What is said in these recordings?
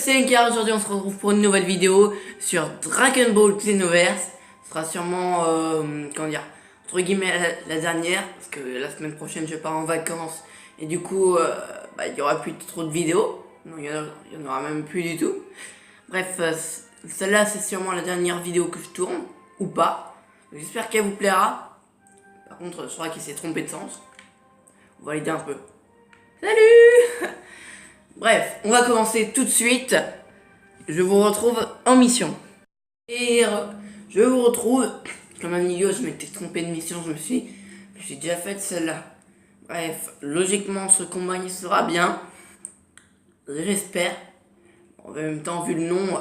c'est Encar, aujourd'hui on se retrouve pour une nouvelle vidéo sur Dragon Ball Xenoverse. Ce sera sûrement, comment dire, entre guillemets la dernière, parce que la semaine prochaine je pars en vacances et du coup il y aura plus trop de vidéos, non, il y en aura même plus du tout. Bref, celle-là c'est sûrement la dernière vidéo que je tourne, ou pas, j'espère qu'elle vous plaira. Par contre je crois qu'il s'est trompé de sens, on va l'aider un peu. Salut. Bref, on va commencer tout de suite. Je vous retrouve en mission. Et je vous retrouve. Comme un idiot, je m'étais trompé de mission. J'ai déjà fait celle-là. Bref, logiquement, ce combat il sera bien. J'espère. En même temps, vu le nom,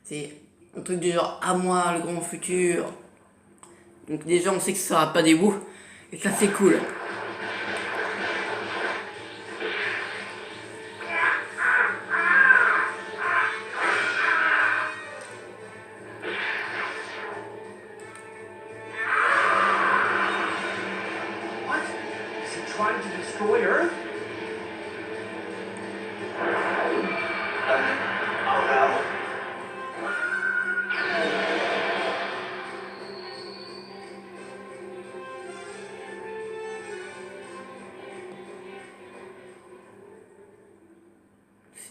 c'est un truc du genre à moi, le grand futur. Donc, déjà, on sait que ça sera pas des bouts. Et ça, c'est cool. Trying to destroy Earth? Oh no.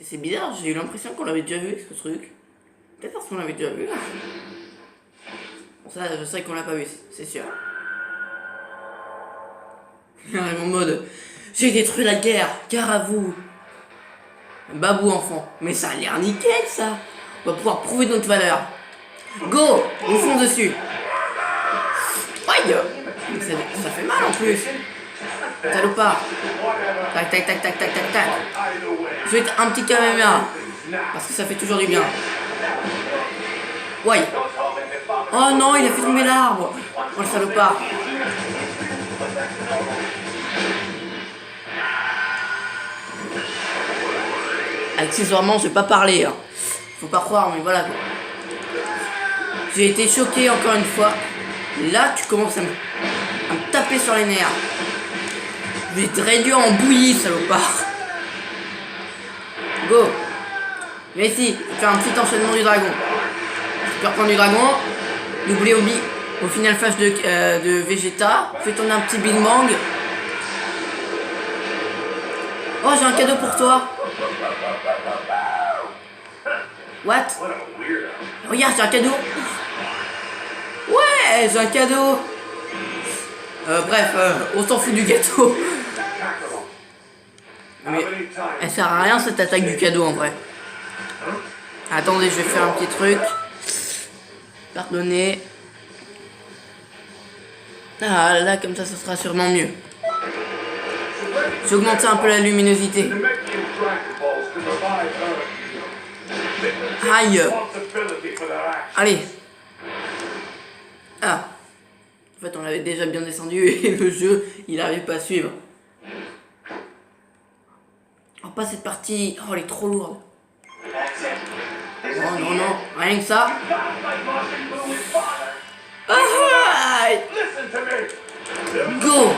C'est bizarre, j'ai eu l'impression qu'on l'avait déjà vu ce truc. Peut-être parce qu'on l'avait déjà vu. Bon, ça, je sais qu'on l'a pas vu, c'est sûr. En mode, j'ai détruit la guerre, car à vous. Babou enfant, mais ça a l'air nickel ça. On va pouvoir prouver notre valeur. Go, on fonce dessus. Aïe, ça fait mal en plus. Salopard. Tac tac tac tac tac tac tac. Je vais être un petit Kamehameha, parce que ça fait toujours du bien. Ouais. Oh non, il a fait tomber l'arbre. Oh le salopard. Accessoirement, je vais pas parler, hein. Faut pas croire, mais voilà. J'ai été choqué encore une fois. Là, tu commences à me taper sur les nerfs. Je vais te réduire en bouillie, salopard. Go. Mais si, je vais faire un petit enchaînement du dragon. Tu peux reprendre du dragon. Doubler au final flash de Vegeta. Fais tourner un petit Big Bang. Oh, j'ai un cadeau pour toi. What? Regarde, j'ai un cadeau. Ouais, j'ai un cadeau. Bref, on s'en fout du gâteau. Mais elle sert à rien cette attaque du cadeau en vrai. Attendez, je vais faire un petit truc. Pardonnez. Ah là, comme ça, ce sera sûrement mieux. J'ai augmenté un peu la luminosité. Aïe. Allez. Ah. En fait, on l'avait déjà bien descendu et le jeu, il n'arrive pas à suivre. Oh, pas cette partie. Oh, elle est trop lourde. Oh non, non. Rien que ça. Ah, go.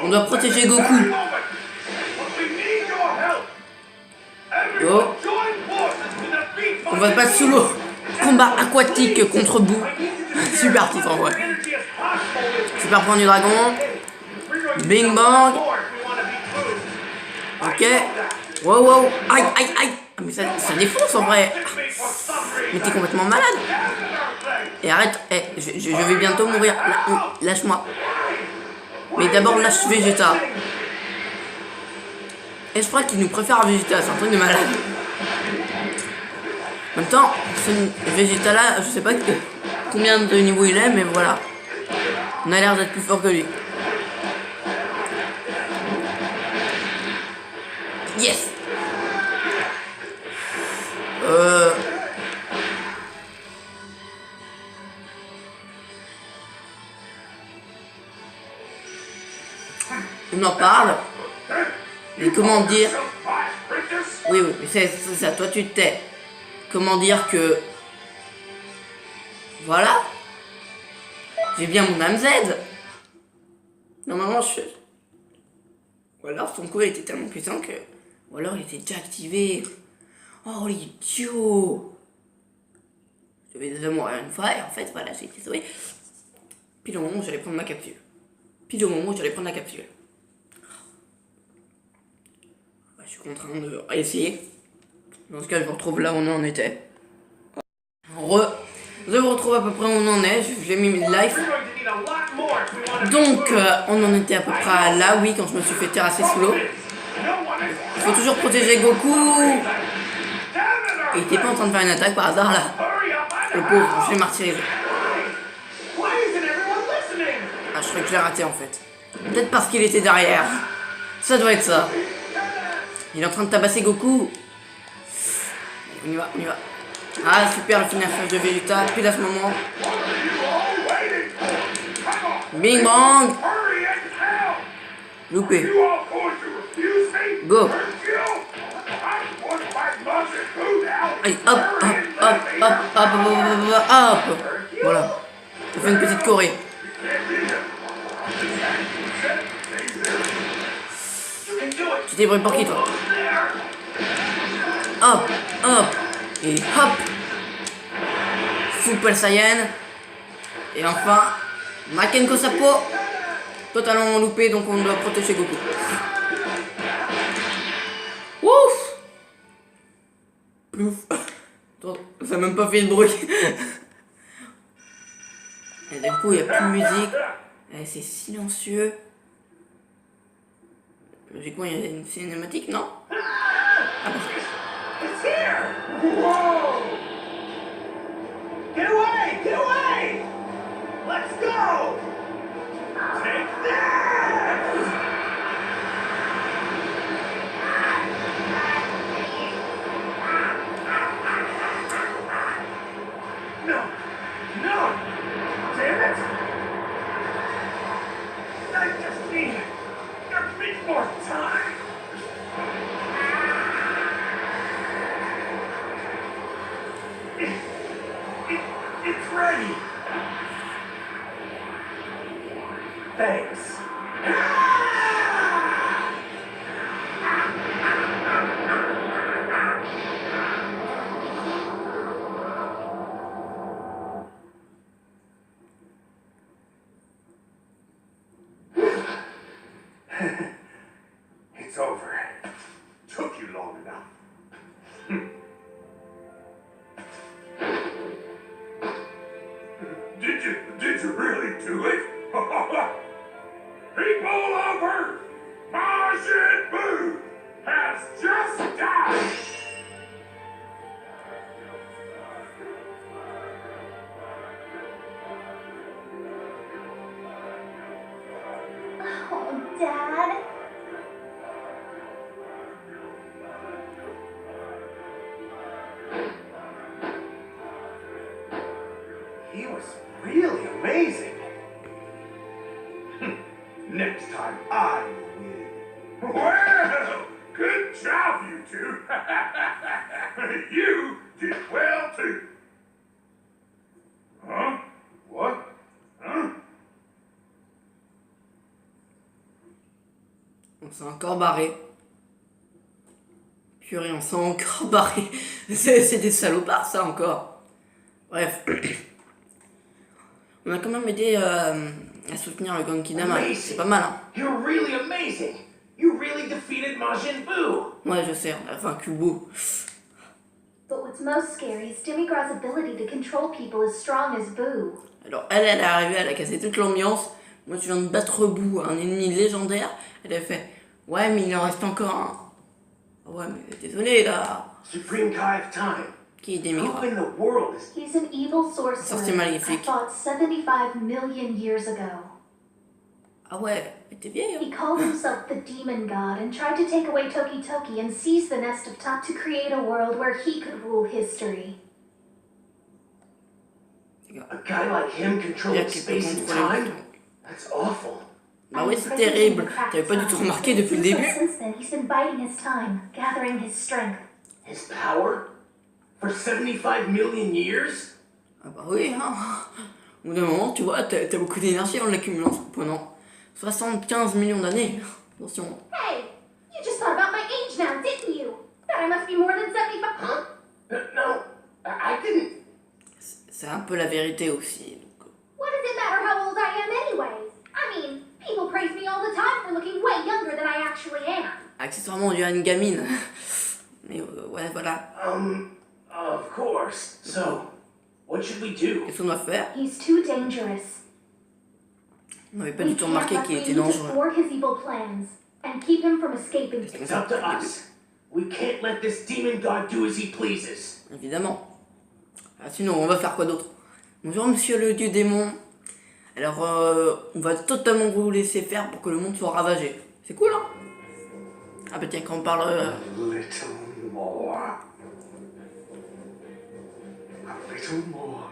On doit protéger Goku. Go. On va se battre sous l'eau. Combat aquatique contre Boo. Super titre en vrai. Super point du dragon. Bing bang. Ok. Wow wow. Aïe aïe aïe. Mais ça défonce en vrai. Mais t'es complètement malade. Et arrête. Je vais bientôt mourir. Lâche-moi. Mais d'abord lâche Vegeta. Et je crois qu'il nous préfère Vegeta. C'est un truc de malade. En même temps, ce Vegeta là, je sais pas combien de niveau il est, mais voilà. On a l'air d'être plus fort que lui. Yes. On en parle. Mais comment dire? Oui, mais c'est ça, toi tu te tais. Comment dire que... Voilà. J'ai bien mon âme Z. Normalement, Ou alors son coup était tellement puissant que... Ou alors il était déjà activé. Oh l'idiot! J'avais déjà mourir une fois et en fait voilà j'ai été sauvé. Puis au moment où j'allais prendre ma capsule. Puis au moment où j'allais prendre la capsule. Ouais, je suis contraint de réessayer. Dans ce cas je vous retrouve là où on en était. Je vous retrouve à peu près où on en est. J'ai mis mes lives. Donc on en était à peu près là, oui, quand je me suis fait terrasser sous l'eau. Il faut toujours protéger Goku. Et il était pas en train de faire une attaque par hasard là. Le pauvre, je l'ai martyrisé. Ah, je crois que je l'ai raté en fait. Peut-être parce qu'il était derrière. Ça doit être ça. Il est en train de tabasser Goku. On y va, on y va. Ah super, le finissage de Vegeta, pile à ce moment. Bing bang. Loupé. Go. Allez, hop, hop, hop, hop, hop, hop, hop. Voilà. On fait une petite choré. Tu t'es pris pour qui toi? Hop, hop. Et hop. Super Saiyan. Et enfin, Makenko Sapo. Totalement loupé, donc on doit protéger Goku. Ouf. Plouf. Ça n'a même pas fait de bruit. Et du coup, il n'y a plus de musique. C'est silencieux. Logiquement, il y a une cinématique, non? Ah bah. Get away! Get away! Let's go! Take that! No! No! Damn it! I just need a bit more time! It's ready! Thanks. It's over. Took you long enough. Did you really do it? People of Earth, Majin Buu has just died! Oh, Dad. He was really amazing. Next time I will win. Well, good job, you two. You did well too. Huh? What? Huh? On s'est encore barré. Purée, on s'est encore barré. C'est des salopards, ça, encore. Bref. On a quand même aidé à soutenir le Genki Dama. C'est pas mal, hein. You're really amazing. You really defeated Majin Buu. Ouais, je sais, on a vaincu Buu. But what's most scary is Demigra's ability to control people as strong as Boo. Alors, elle est arrivée, elle a cassé toute l'ambiance. Moi, je viens de battre Buu, un ennemi légendaire. Elle a fait, ouais, mais il en reste encore un. Ouais, mais désolé, là. Supreme Kai of Time. Qui est Who Demigra? in the world is... He's an evil sorcerer Sorcier maléfique. that fought 75 million years ago. Ah ouais, elle était vieille, He hein. called himself the Demon God and tried to take away Toki Toki and seize the Nest of Top to create a world where he could rule history. a guy like him controlling space and time? That's awful. Bah oui, c'est terrible. T'avais pas du tout remarqué depuis le début? Since then, he's been biding his time, gathering his strength. His power? For 75 million years? Ah bah oui, hein. Au bout d'un moment, tu vois, t'as beaucoup d'énergie en l'accumulant pendant 75 millions d'années. Attention. Hey, you just thought about my age age now, didn't you? That I must be more than 75. Huh? No, I didn't. C'est un peu la vérité aussi. What does it matter how old I am anyways? I mean, people praise me all the time for looking way younger than I actually am. Accessoirement, on dirait une gamine. Mais ouais, voilà. Of course. So, what should we do? Qu'est-ce qu'on doit faire? He's too dangerous. On n'avait pas We du tout can't remarqué let qu'il était Ryuji dangereux. thwart his evil plans and keep him from escaping. It's up to us. We can't let this demon god do as he pleases. Évidemment. Ah, sinon, on va faire quoi d'autre? Bonjour, monsieur le dieu démon. Alors, on va totalement vous laisser faire pour que le monde soit ravagé. C'est cool, hein? Ah bah tiens, quand on parle... A little more. A little more.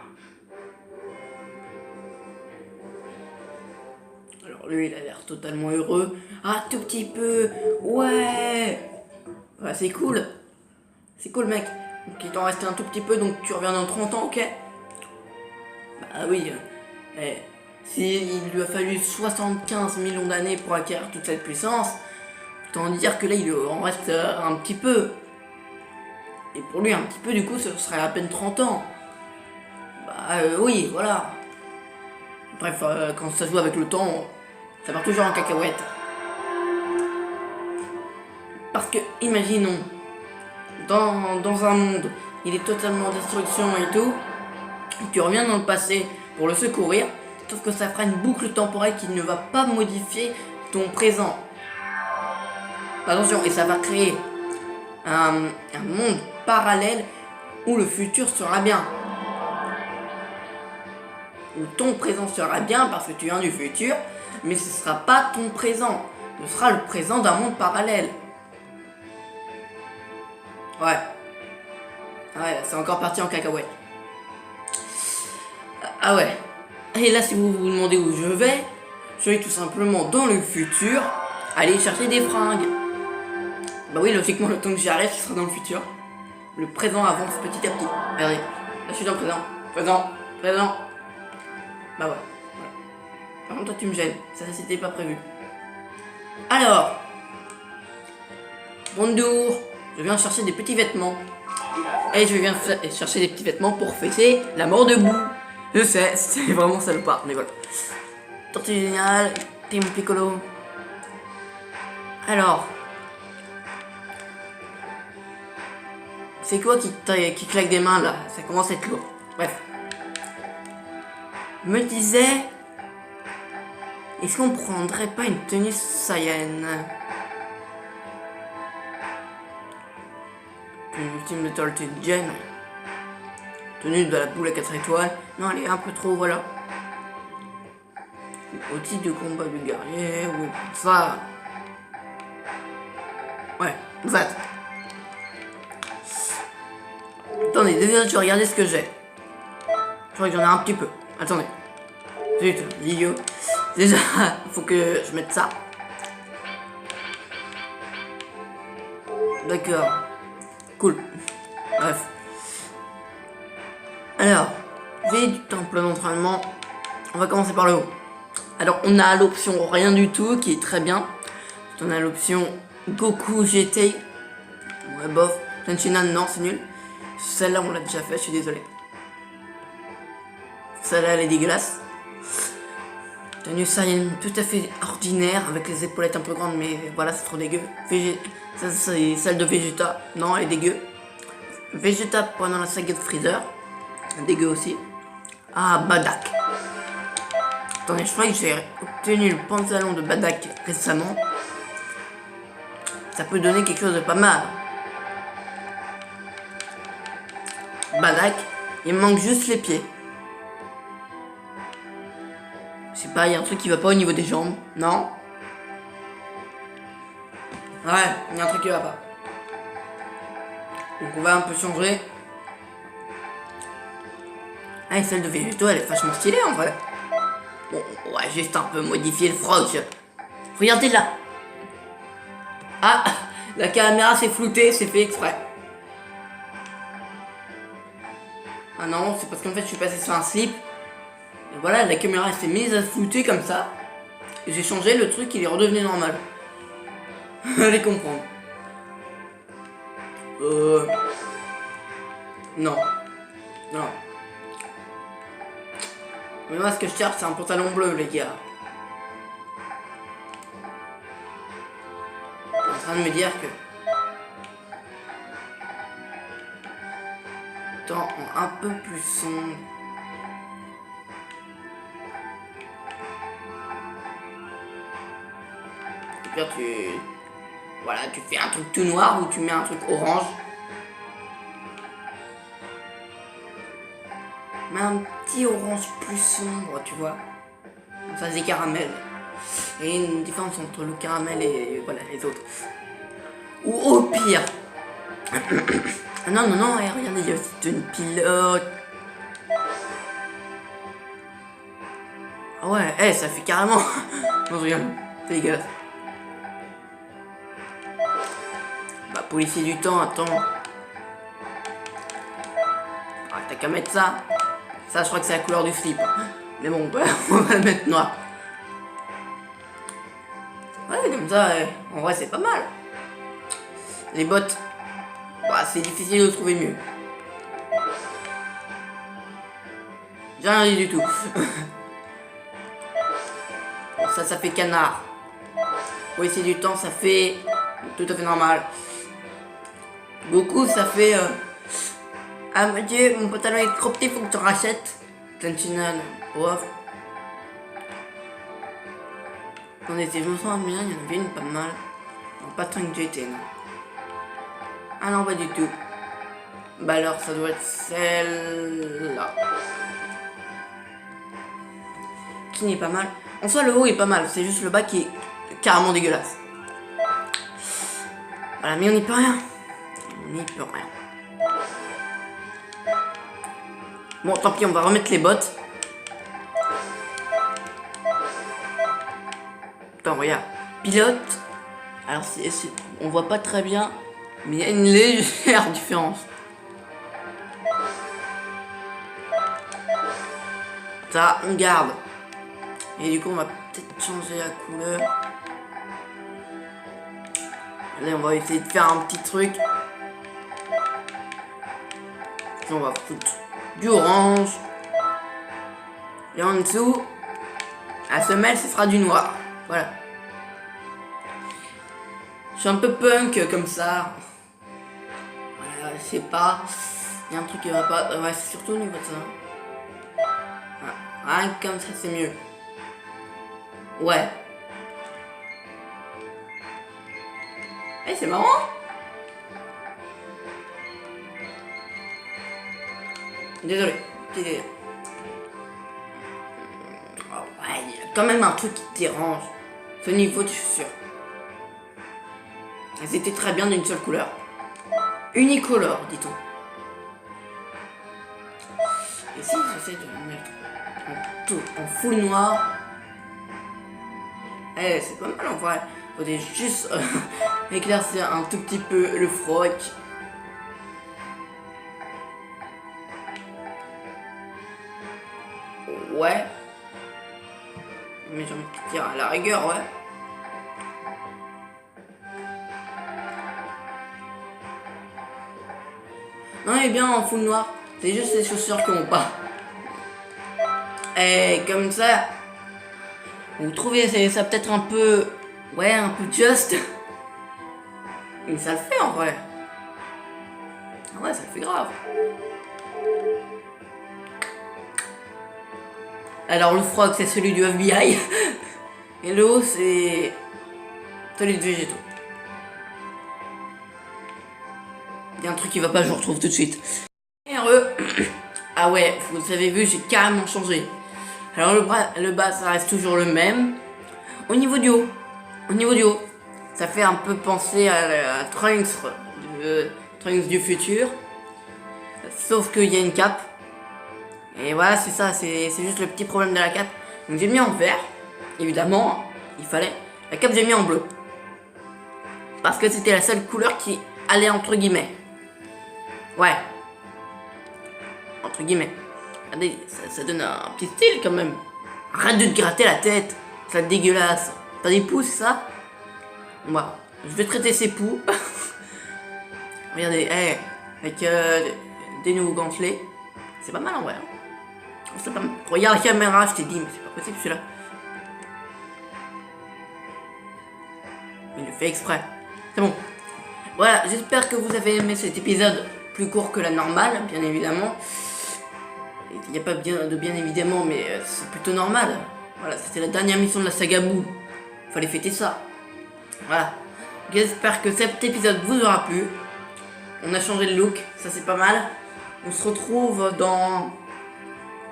Alors lui, il a l'air totalement heureux. Ah, tout petit peu. Ouais. Ouais, c'est cool. C'est cool, mec. Donc il t'en reste un tout petit peu, donc tu reviens dans 30 ans, ok? Bah oui. Il lui a fallu 75 millions d'années pour acquérir toute cette puissance, autant dire que là, il en reste un petit peu. Et pour lui, un petit peu, du coup, ce serait à peine 30 ans. Bah oui, voilà. Bref, quand ça joue avec le temps, ça part toujours en cacahuète. Parce que, imaginons, dans un monde, il est totalement en destruction et tout, et tu reviens dans le passé pour le secourir, sauf que ça fera une boucle temporelle qui ne va pas modifier ton présent. Attention, et ça va créer un monde parallèle où le futur sera bien. Où ton présent sera bien parce que tu viens du futur, mais ce sera pas ton présent. Ce sera le présent d'un monde parallèle. Ouais. Ouais, c'est encore parti en cacahuète. Ah ouais. Et là, si vous vous demandez où je vais tout simplement dans le futur aller chercher des fringues. Bah oui, logiquement, le temps que j'y arrive, ce sera dans le futur. Le présent avance petit à petit. Regardez, là je suis dans le présent. Présent. Bah ouais. Par contre, toi tu me gênes. Ça, c'était pas prévu. Alors. Bonjour. Je viens chercher des petits vêtements. Et je viens chercher des petits vêtements pour fêter la mort de Boo. Je sais, c'est vraiment salopard, mais voilà. Tortue géniale, Team Piccolo. Alors. C'est quoi qui claque des mains là? Ça commence à être lourd. Bref. Je me disais. Est-ce qu'on prendrait pas une tenue Saiyan? Tenue ultime de Tortue Gen. Tenue de la boule à 4 étoiles. Non, elle est un peu trop, voilà. Outil de combat du guerrier. Oui, ça. Ouais, ça. Attendez, déjà, je vais regarder ce que j'ai. Je crois que j'en ai un petit peu. Attendez. Zut, idiot. Déjà, faut que je mette ça. D'accord. Cool. Bref. Alors, j'ai du temple d'entraînement. On va commencer par le haut. Alors, on a l'option rien du tout, qui est très bien. On a l'option Goku GT. Ouais, bof. Tenchinan, non, c'est nul. Celle-là, on l'a déjà fait, je suis désolé. Celle-là, elle est dégueulasse. Tenue Saiyan tout à fait ordinaire, avec les épaulettes un peu grandes, mais voilà, c'est trop dégueu. Ça, c'est celle de Vegeta. Non, elle est dégueu. Vegeta pendant la saga de Freezer. Dégueu aussi. Ah, Badak. Attendez, je crois que j'ai obtenu le pantalon de Badak récemment. Ça peut donner quelque chose de pas mal. Badak, il me manque juste les pieds. Je sais pas, il y a un truc qui va pas au niveau des jambes, non? Ouais, il y a un truc qui va pas. Donc on va un peu changer. Ah, et celle de Végéto, elle est vachement stylée en vrai. Bon, on va juste un peu modifier le froc. Regardez là. Ah, la caméra s'est floutée, c'est fait exprès. Ah non, c'est parce qu'en fait je suis passé sur un slip. Et voilà, la caméra s'est mise à se flouter comme ça. Et j'ai changé le truc, il est redevenu normal. Allez comprendre. Non. Non. Mais moi, ce que je cherche, c'est un pantalon bleu, les gars. Je suis en train de me dire que... Temps un peu plus sombre. Et puis voilà, tu fais un truc tout noir ou tu mets un truc orange. Mais un petit orange plus sombre, tu vois. Ça c'est caramel. Et une différence entre le caramel et voilà les autres. Ou au pire. Non, non, non, hey, regardez, il y a aussi une pilote. Ah ouais, hey, ça fait carrément... Non, regarde, c'est dégueulasse. Bah, policier du temps, attends. Ah, t'as qu'à mettre ça. Ça, je crois que c'est la couleur du slip. Mais bon, bah, on va le mettre noir. Ouais, comme ça, en vrai, c'est pas mal. Les bottes, bah, c'est difficile de trouver mieux. J'ai rien dit du tout. Bon, ça fait canard. Pour essayer du temps, ça fait tout à fait normal. Beaucoup, ça fait... Ah mon dieu, mon pantalon est trop petit, faut que tu rachètes. Sentinel, bref. Attendez, si je me sens bien, il y en avait une pas mal. Non, pas tant que j'étais, non. Ah non, pas du tout. Bah alors, ça doit être celle-là. Qui n'est pas mal. En soi, le haut est pas mal, c'est juste le bas qui est carrément dégueulasse. Voilà, mais on n'y peut rien. On n'y peut rien. Bon, tant pis, on va remettre les bottes. Attends, regarde. Pilote. Alors, on voit pas très bien, mais il y a une légère différence. Ça, on garde. Et du coup, on va peut-être changer la couleur. Allez, on va essayer de faire un petit truc. Puis on va foutre du orange. Et en dessous, la semelle, ce sera du noir. Voilà. Je suis un peu punk comme ça. Voilà, je sais pas. Il y a un truc qui va pas. Ouais, c'est surtout au niveau de ça. Rien que comme ça, c'est mieux. Ouais. Eh, c'est marrant. Désolé. Petit... Oh, ouais, il y a quand même un truc qui te dérange. Ce niveau de chaussures. Elles étaient très bien d'une seule couleur. Unicolore, dit-on. Et si j'essaie de le mettre en full noir. Eh, c'est pas mal en vrai. Faudrait juste éclaircir un tout petit peu le froc. Ouais. Mais j'ai envie de dire à la rigueur, ouais. Non, il est bien en full noir. C'est juste les chaussures qui vont pas. Et comme ça, vous trouvez ça peut-être un peu... Ouais, un peu juste. Mais ça le fait en vrai. Ouais, ça le fait grave. Alors le froc, c'est celui du FBI. Et le haut, c'est celui de végétaux. Il y a un truc qui va pas, je le retrouve tout de suite. RE. Ah ouais, vous avez vu, j'ai carrément changé. Alors le bas, ça reste toujours le même. Au niveau du haut, ça fait un peu penser à Trunks du futur. Sauf qu'il y a une cape. Et voilà, c'est ça, c'est juste le petit problème de la cape. Donc j'ai mis en vert, évidemment, il fallait. La cape j'ai mis en bleu. Parce que c'était la seule couleur qui allait entre guillemets. Ouais. Entre guillemets. Regardez, ça donne un petit style quand même. Arrête de te gratter la tête, ça te dégueulasse. T'as des poux, c'est ça? Bon bah, je vais traiter ces poux. Regardez, avec des nouveaux gantelets. C'est pas mal en vrai. Hein. C'est pas mal. Regarde la caméra, je t'ai dit, mais c'est pas possible celui-là. Il le fait exprès. C'est bon. Voilà, j'espère que vous avez aimé cet épisode plus court que la normale, bien évidemment. Il n'y a pas de bien évidemment, mais c'est plutôt normal. Voilà, c'était la dernière mission de la saga Boo. Fallait fêter ça. Voilà. J'espère que cet épisode vous aura plu. On a changé de look, ça c'est pas mal. On se retrouve dans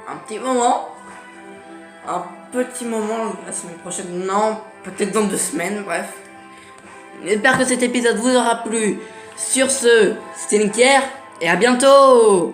un petit moment. Un petit moment la semaine prochaine. Non, peut-être dans 2 semaines, bref. J'espère que cet épisode vous aura plu. Sur ce, c'était Linker et à bientôt.